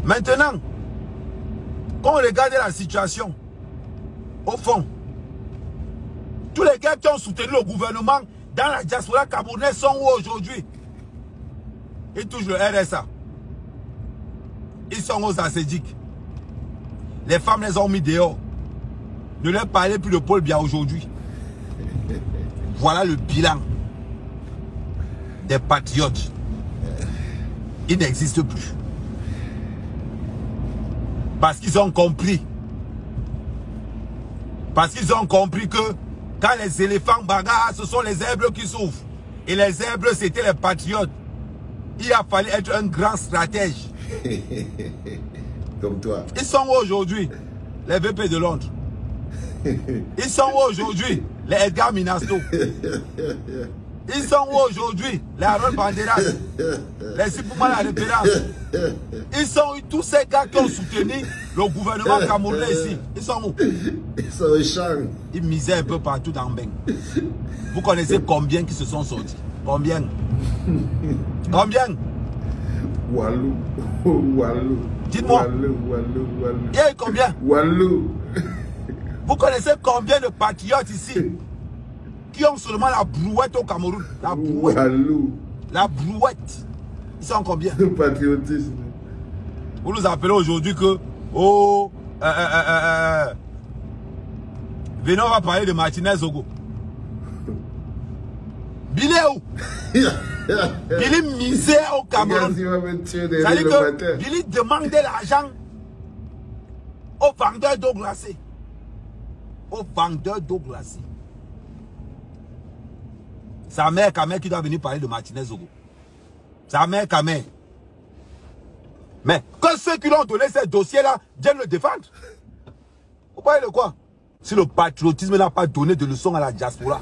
Maintenant, quand on regarde la situation, au fond, tous les gars qui ont soutenu le gouvernement dans la diaspora camerounaise sont où aujourd'hui? Ils touchent le RSA. Ils sont aux assédiques. Les femmes les ont mis dehors. Ne leur parlez plus de Paul Biya aujourd'hui. Voilà le bilan des patriotes. Ils n'existent plus. Parce qu'ils ont compris. Parce qu'ils ont compris que quand les éléphants bagarrent, ce sont les zèbres qui souffrent. Et les zèbres, c'était les patriotes. Il a fallu être un grand stratège. Comme toi. Ils sont où aujourd'hui? Les VP de Londres. Ils sont où aujourd'hui? Les Edgar Minasto. Ils sont où aujourd'hui? Les Harold Banderas. Les Sipouma la référence. Ils sont où tous ces gars qui ont soutenu le gouvernement camerounais ici? Ils sont où? Ils sont au champ. Ils misaient un peu partout dans Beng. Vous connaissez combien qui se sont sortis? Combien? Combien? Walou. Walou. Dites-moi. Walou. Il y a eu combien? Walou. Vous connaissez combien de patriotes ici qui ont seulement la brouette au Cameroun? La brouette. Walou. La brouette. Ils sont combien? Le patriotisme. Vous nous appelez aujourd'hui que... Oh... Venez, on va parler de Martinez Zogo. Billy où? Billy misère au Cameroun. C'est-à-dire que Billy demandait l'argent aux vendeurs d'eau glacée. Aux vendeurs d'eau glacée. Sa mère Kamel qui doit venir parler de Martinez Zogo. Sa mère Kamel. Mais que ceux qui l'ont donné ces dossiers-là viennent le défendre. Vous parlez de quoi? Si le patriotisme n'a pas donné de leçons à la diaspora.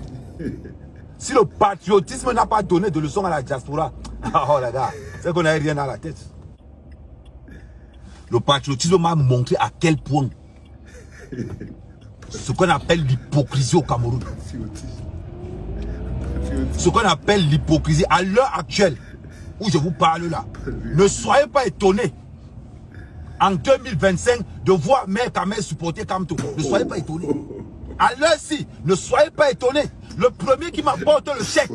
Si le patriotisme n'a pas donné de leçons à la diaspora. Oh les gars, c'est qu'on n'a rien à la tête. Le patriotisme m'a montré à quel point ce qu'on appelle l'hypocrisie au Cameroun. Ce qu'on appelle l'hypocrisie à l'heure actuelle où je vous parle là. Ne soyez pas étonnés en 2025 de voir Mère Kamel supporter Kamto. Ne soyez pas étonnés. À l'heure-ci, ne soyez pas étonnés. Le premier qui m'apporte le chèque,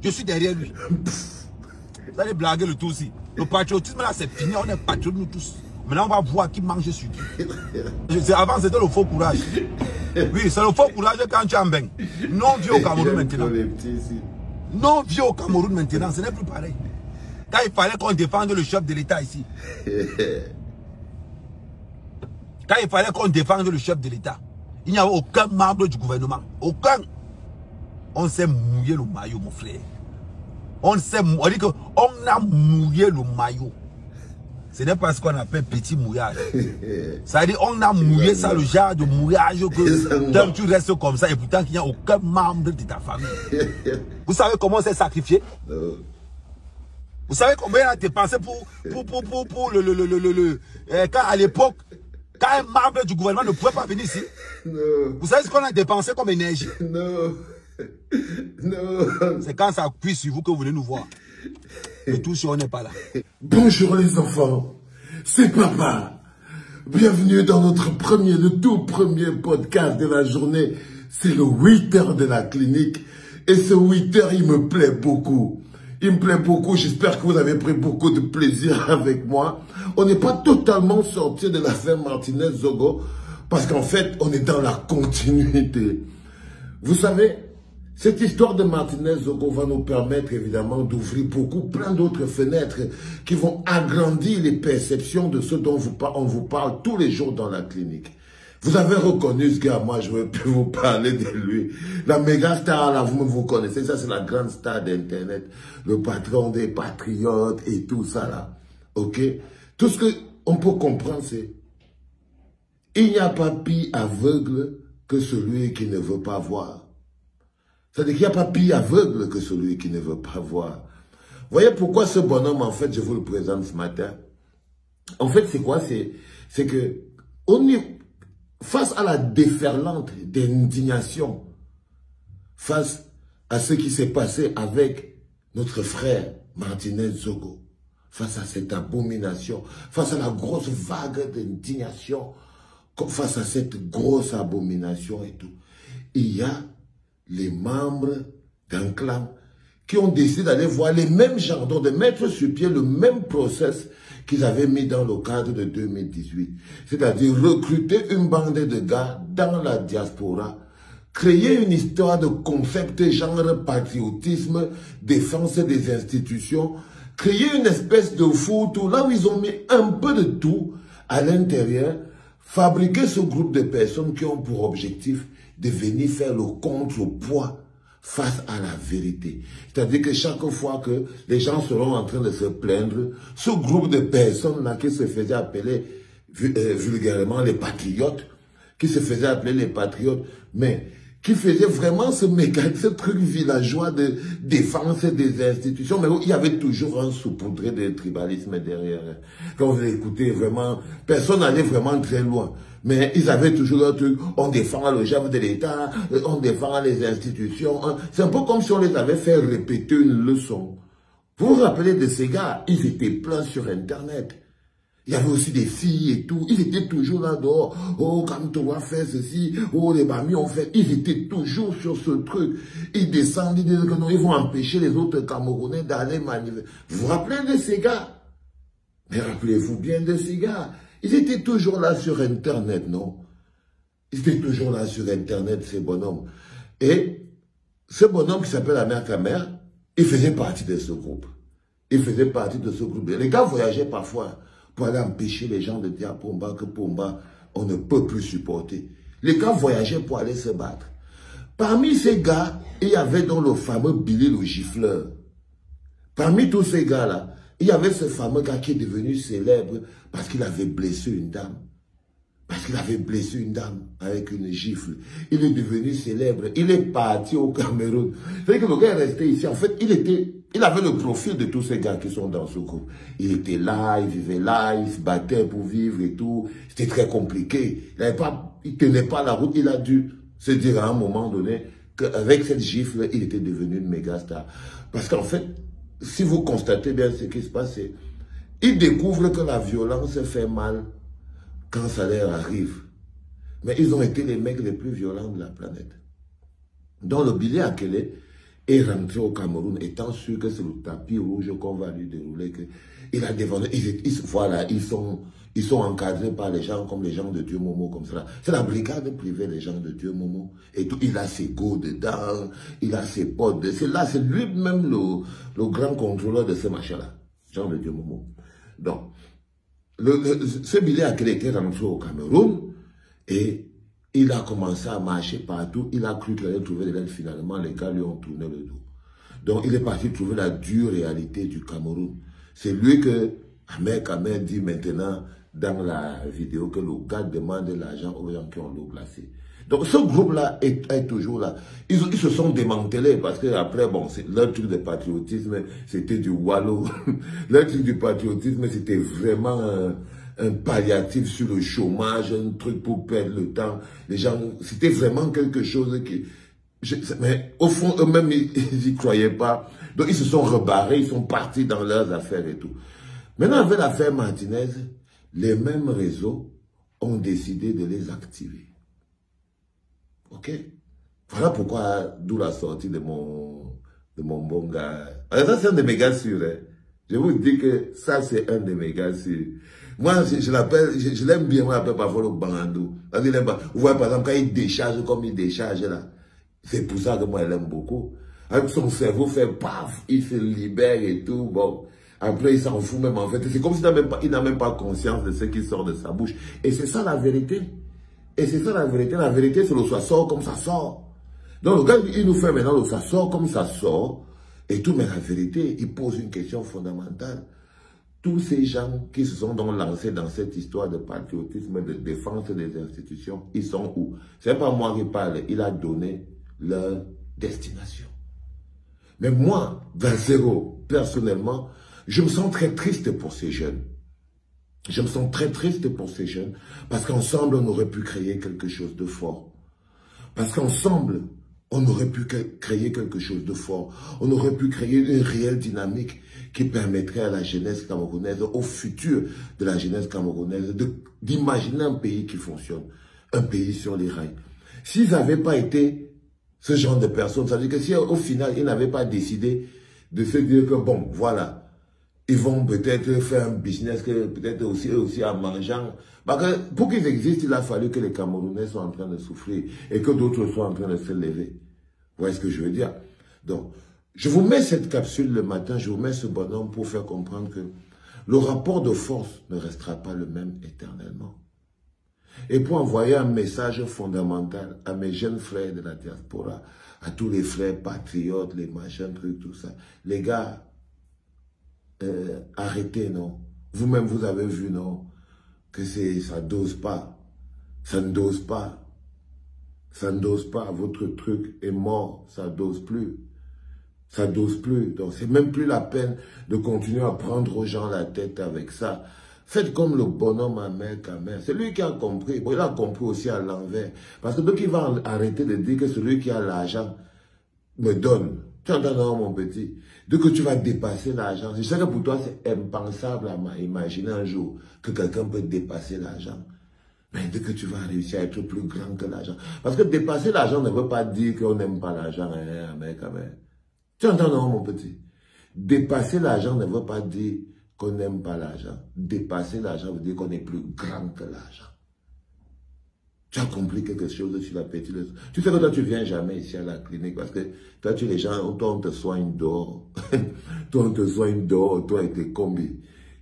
je suis derrière lui. Vous allez blaguer le tout aussi. Le patriotisme là, c'est fini. On est patriotes nous tous. Maintenant, on va voir qui mange sur qui. Avant, c'était le faux courage. Oui, c'est le faux courage quand tu es en bain. Non vieux au Cameroun maintenant. Non vieux au Cameroun maintenant. Ce n'est plus pareil. Quand il fallait qu'on défende le chef de l'État ici. Quand il fallait qu'on défende le chef de l'État. Il n'y avait aucun membre du gouvernement. Aucun. On s'est mouillé le maillot, mon frère. On dit qu'on a mouillé le maillot. Ce n'est pas ce qu'on appelle petit mouillage. Ça veut dire qu'on a mouillé ça, le genre de mouillage que tu restes comme ça et pourtant qu'il n'y a aucun membre de ta famille. Vous savez comment on s'est sacrifié? Vous savez combien on a dépensé pour quand à l'époque, quand un membre du gouvernement ne pouvait pas venir ici? Vous savez ce qu'on a dépensé comme énergie? C'est quand ça cuit sur vous que vous venez nous voir. Et tout si on n'est pas là. Bonjour les enfants, c'est Papa. Bienvenue dans notre le tout premier podcast de la journée. C'est le 8h de la clinique. Et ce 8h, il me plaît beaucoup. Il me plaît beaucoup, j'espère que vous avez pris beaucoup de plaisir avec moi. On n'est pas totalement sorti de l'affaire Martinez Zogo, parce qu'en fait, on est dans la continuité. Vous savez, cette histoire de Martinez Zogo va nous permettre évidemment d'ouvrir plein d'autres fenêtres qui vont agrandir les perceptions de ce dont on vous parle tous les jours dans la clinique. Vous avez reconnu ce gars, moi je ne veux plus vous parler de lui. La méga star là, vous connaissez, ça c'est la grande star d'internet, le patron des patriotes et tout ça là. Ok? Tout ce qu'on peut comprendre c'est, il n'y a pas pire aveugle que celui qui ne veut pas voir. C'est-à-dire qu'il n'y a pas pire aveugle que celui qui ne veut pas voir. Voyez pourquoi ce bonhomme, en fait, je vous le présente ce matin. En fait, c'est quoi? C'est que on est face à la déferlante d'indignation, face à ce qui s'est passé avec notre frère Martinez Zogo. face à cette abomination, face à la grosse vague d'indignation, face à cette grosse abomination et tout, il y a les membres d'un clan qui ont décidé d'aller voir les mêmes gens, donc de mettre sur pied le même process qu'ils avaient mis dans le cadre de 2018. C'est-à-dire recruter une bande de gars dans la diaspora, créer une histoire de concept genre patriotisme, défense des institutions, créer une espèce de fourre-tout, là où ils ont mis un peu de tout à l'intérieur, fabriquer ce groupe de personnes qui ont pour objectif de venir faire le contrepoids face à la vérité. C'est-à-dire que chaque fois que les gens seront en train de se plaindre, ce groupe de personnes-là qui se faisaient appeler vulgairement les patriotes, mais qui faisaient vraiment ce truc villageois de défense des institutions, mais où il y avait toujours un saupoudré de tribalisme derrière. Quand vous écoutez vraiment, personne n'allait vraiment très loin. Mais ils avaient toujours leur truc, on défend le chef de l'État, on défend les institutions. C'est un peu comme si on les avait fait répéter une leçon. Vous vous rappelez de ces gars, ils étaient pleins sur Internet. Il y avait aussi des filles et tout, ils étaient toujours là dehors. Oh, Kamtoa fait ceci, oh, les Bami ont fait. Ils étaient toujours sur ce truc. Ils descendent, ils disent que non, ils vont empêcher les autres Camerounais d'aller manifester. Vous vous rappelez de ces gars? Mais rappelez-vous bien de ces gars. Ils étaient toujours là sur Internet, non? Ils étaient toujours là sur Internet, ces bonhommes. Et ce bonhomme qui s'appelle Ahmed Kamer, il faisait partie de ce groupe. Il faisait partie de ce groupe. Les gars voyageaient parfois pour aller empêcher les gens de dire à Pomba que Pomba, on ne peut plus supporter. Les gars voyageaient pour aller se battre. Parmi ces gars, il y avait donc le fameux Billy le gifleur. Parmi tous ces gars-là, il y avait ce fameux gars qui est devenu célèbre parce qu'il avait blessé une dame. Parce qu'il avait blessé une dame avec une gifle. Il est devenu célèbre. Il est parti au Cameroun. C'est-à-dire que le gars est resté ici. En fait, il avait le profil de tous ces gars qui sont dans ce groupe. Il était là, il vivait là, il se battait pour vivre et tout. C'était très compliqué. Il tenait pas la route. Il a dû se dire à un moment donné qu'avec cette gifle, il était devenu une méga star. Parce qu'en fait, si vous constatez bien ce qui se passe, ils découvrent que la violence fait mal quand ça leur arrive. Mais ils ont été les mecs les plus violents de la planète. Donc le Billy Akele est rentré au Cameroun étant sûr que c'est le tapis rouge qu'on va lui dérouler. Il a défendu. Voilà, ils sont encadrés par les gens comme les gens de Dieu Momo, comme ça. C'est la brigade privée des gens de Dieu Momo. Et tout, il a ses go dedans, il a ses potes. C'est lui-même le grand contrôleur de ce machin-là. Jean de Dieu Momo. Donc, ce Billy Akele était rentré au Cameroun et il a commencé à marcher partout. Il a cru qu'il allait trouver de l'aide. Finalement, les gars lui ont tourné le dos. Donc, il est parti trouver la dure réalité du Cameroun. C'est lui que Ahmed Kamer dit maintenant dans la vidéo que le gars demande de l'argent aux gens qui ont l'eau glacée. Donc, ce groupe-là est toujours là. Ils se sont démantelés parce que après, bon, leur truc de patriotisme, c'était du wallo. Leur truc du patriotisme, c'était vraiment un palliatif sur le chômage, un truc pour perdre le temps. Les gens, c'était vraiment quelque chose qui... mais au fond, eux-mêmes, ils n'y croyaient pas. Donc, ils se sont rebarrés, ils sont partis dans leurs affaires et tout. Maintenant, avec l'affaire Martinez, les mêmes réseaux ont décidé de les activer. Ok? Voilà pourquoi, d'où la sortie de mon bon gars. Alors ça, c'est un de mes gars sûrs. Hein. Je vous dis que ça, c'est un de mes gars sûrs. Moi, je l'appelle, je l'aime bien, moi, l'appelle parfois le Bandou. Vous voyez, par exemple, quand il décharge comme il décharge là, c'est pour ça que moi, je l'aime beaucoup. Avec son cerveau fait paf, il se libère et tout, bon. Après, il s'en fout même, en fait. C'est comme s'il n'a même pas conscience de ce qui sort de sa bouche. Et c'est ça la vérité. Et c'est ça la vérité. La vérité, c'est le ça sort comme ça sort. Donc, le gars, il nous fait maintenant le ça sort comme ça sort. Et tout, mais la vérité, il pose une question fondamentale. Tous ces gens qui se sont donc lancés dans cette histoire de patriotisme, de défense des institutions, ils sont où? C'est pas moi qui parle, il a donné leur destination. Mais moi, Vincero, personnellement, je me sens très triste pour ces jeunes. Je me sens très triste pour ces jeunes, parce qu'ensemble, on aurait pu créer quelque chose de fort. Parce qu'ensemble, on aurait pu créer quelque chose de fort. On aurait pu créer une réelle dynamique qui permettrait à la jeunesse camerounaise, au futur de la jeunesse camerounaise, d'imaginer un pays qui fonctionne, un pays sur les rails. S'ils n'avaient pas été ce genre de personnes, ça veut dire que si au final, ils n'avaient pas décidé de se dire que bon, voilà, ils vont peut-être faire un business, que peut-être aussi en mangeant. Parce que pour qu'ils existent, il a fallu que les Camerounais soient en train de souffrir et que d'autres soient en train de se lever. Vous voyez ce que je veux dire? Donc, je vous mets cette capsule le matin, je vous mets ce bonhomme pour faire comprendre que le rapport de force ne restera pas le même éternellement. Et pour envoyer un message fondamental à mes jeunes frères de la diaspora, à tous les frères patriotes, les machins, trucs, tout ça. Les gars, arrêtez, non? Vous-même, vous avez vu, non? Que ça dose pas. Ça ne dose pas. Ça ne dose pas. Votre truc est mort. Ça dose plus. Ça dose plus. Donc, c'est même plus la peine de continuer à prendre aux gens la tête avec ça. Faites comme le bonhomme Ahmed Kamer. C'est lui qui a compris. Bon, il a compris aussi à l'envers. Parce que donc, il va arrêter de dire que celui qui a l'argent me donne. Tu entends, non, mon petit? Dès que tu vas dépasser l'argent, je sais que pour toi, c'est impensable à imaginer un jour que quelqu'un peut dépasser l'argent. Mais dès que tu vas réussir à être plus grand que l'argent. Parce que dépasser l'argent ne veut pas dire qu'on n'aime pas l'argent, hein, Ahmed Kamer. Tu entends, non, mon petit? Dépasser l'argent ne veut pas dire qu'on n'aime pas l'argent. Dépasser l'argent veut dire qu'on est plus grand que l'argent. Tu as compris quelque chose sur la petite leçon. Tu sais que toi, tu ne viens jamais ici à la clinique parce que toi, tu les gens, toi, on te soigne dehors. Toi, on te soigne dehors, toi et tes combis.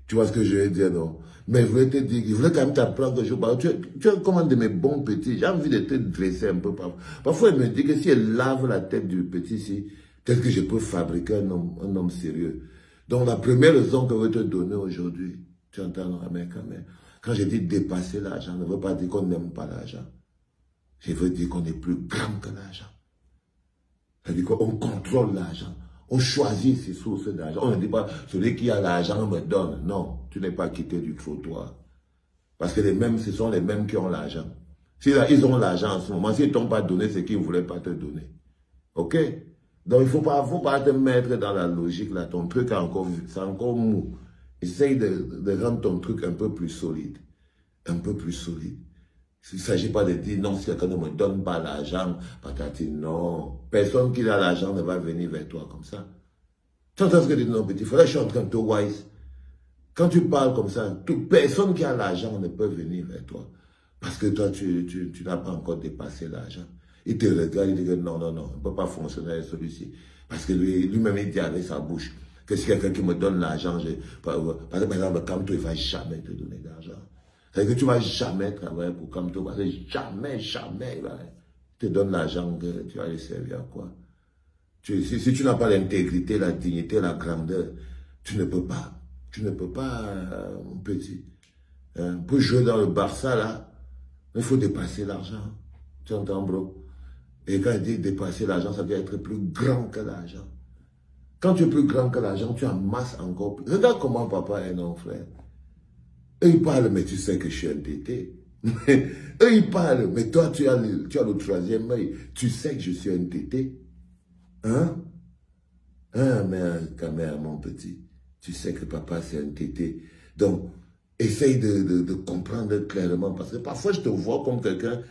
Tu vois ce que je veux dire, non? Mais je voulais te dire, je voulais quand même t'apprendre que tu es comme un de mes bons petits. J'ai envie de te dresser un peu parfois. Parfois, elle me dit que si elle lave la tête du petit ici, peut-être que je peux fabriquer un homme sérieux. Donc, la première leçon que je veux te donner aujourd'hui, tu entends, Ahmed Kamer? Quand je dis dépasser l'argent, ne veut pas dire qu'on n'aime pas l'argent. Je veux dire qu'on est plus grand que l'argent. Ça veut dire qu'on contrôle l'argent. On choisit ses sources d'argent. On ne dit pas, celui qui a l'argent me donne. Non, tu n'es pas quitté du trottoir. Parce que ce sont les mêmes qui ont l'argent. Si là, ils ont l'argent en ce moment, s'ils ne t'ont pas donné ce qu'ils ne voulaient pas te donner. Ok? Donc, il ne faut pas te mettre dans la logique, là. Ton truc c'est encore mou. Essaye de rendre ton truc un peu plus solide. Un peu plus solide. Il ne s'agit pas de dire, non, si quelqu'un ne me donne pas l'argent, patati, non. Personne qui a l'argent ne va venir vers toi comme ça. Tu entends ce que tu dis, non, petit frère, je suis en train de te wise. Quand tu parles comme ça, personne qui a l'argent ne peut venir vers toi. Parce que toi, tu n'as pas encore dépassé l'argent. Il te regarde, il dit que non, on ne peut pas fonctionner avec celui-ci. Parce que lui-même, il dit avec sa bouche que si quelqu'un qui me donne l'argent, par exemple, Kamto, il ne va jamais te donner d'argent. C'est-à-dire que tu ne vas jamais travailler pour Kamto, parce que jamais, il te donne l'argent, que tu vas lui servir à quoi? Si tu n'as pas l'intégrité, la dignité, la grandeur, tu ne peux pas. Tu ne peux pas, mon petit. Pour jouer dans le Barça, là, il faut dépasser l'argent. Tu entends, bro? Et quand il dit dépasser l'argent, ça veut dire être plus grand que l'argent. Quand tu es plus grand que l'argent, tu amasses encore plus. Regarde comment papa est, non, frère. Eux, ils parlent, mais tu sais que je suis endetté. Eux, ils parlent, mais toi, tu as le troisième œil. Tu sais que je suis endetté. Hein? Hein, mais quand même, mon petit. Tu sais que papa, c'est endetté. Donc, essaye de comprendre clairement. Parce que parfois, je te vois comme quelqu'un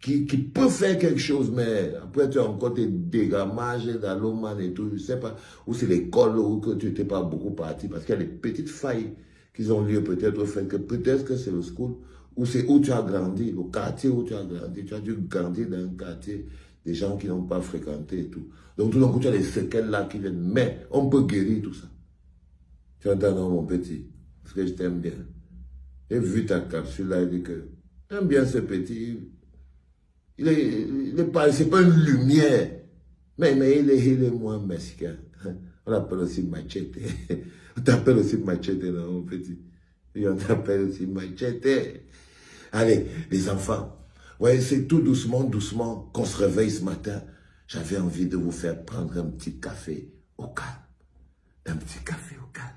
qui peut faire quelque chose, mais après tu as encore tes dégamages d'Aloman et tout, je sais pas, ou c'est l'école ou que tu n'étais pas beaucoup parti, parce qu'il y a des petites failles qui ont lieu peut-être au fait que peut-être que c'est le school, ou c'est où tu as grandi, le quartier où tu as grandi, tu as dû grandir dans un quartier, des gens qui n'ont pas fréquenté et tout. Donc tout d'un coup tu as des séquelles là qui viennent, mais on peut guérir tout ça. Tu entends, non, mon petit, parce que je t'aime bien. J'ai vu ta capsule là, il dit que j'aime bien ce petit. C'est pas une lumière, mais il est moins mesquin. On l'appelle aussi machete. On t'appelle aussi machete, non, mon petit. Et on t'appelle aussi machete. Allez, les enfants. Ouais, c'est tout doucement, doucement qu'on se réveille ce matin. J'avais envie de vous faire prendre un petit café au calme. Un petit café au calme.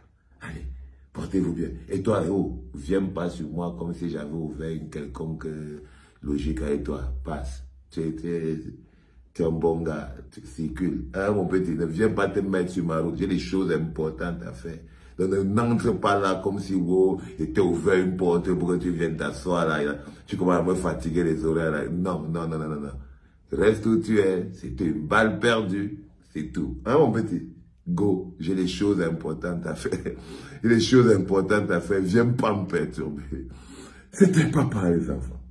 Allez, portez-vous bien. Et toi, viens pas sur moi comme si j'avais ouvert une quelconque logique avec toi. Passe. Tu es un bon gars, tu circules. Hein, mon petit, ne viens pas te mettre sur ma route. J'ai des choses importantes à faire. Donc, n'entre pas là comme si vous étiez ouvert une porte pour que tu viennes t'asseoir là. Tu commences à me fatiguer les oreilles là. Non. Reste où tu es. C'est une balle perdue. C'est tout. Hein, mon petit? Go. J'ai des choses importantes à faire. J'ai des choses importantes à faire. Viens pas me perturber. C'était papa, les enfants.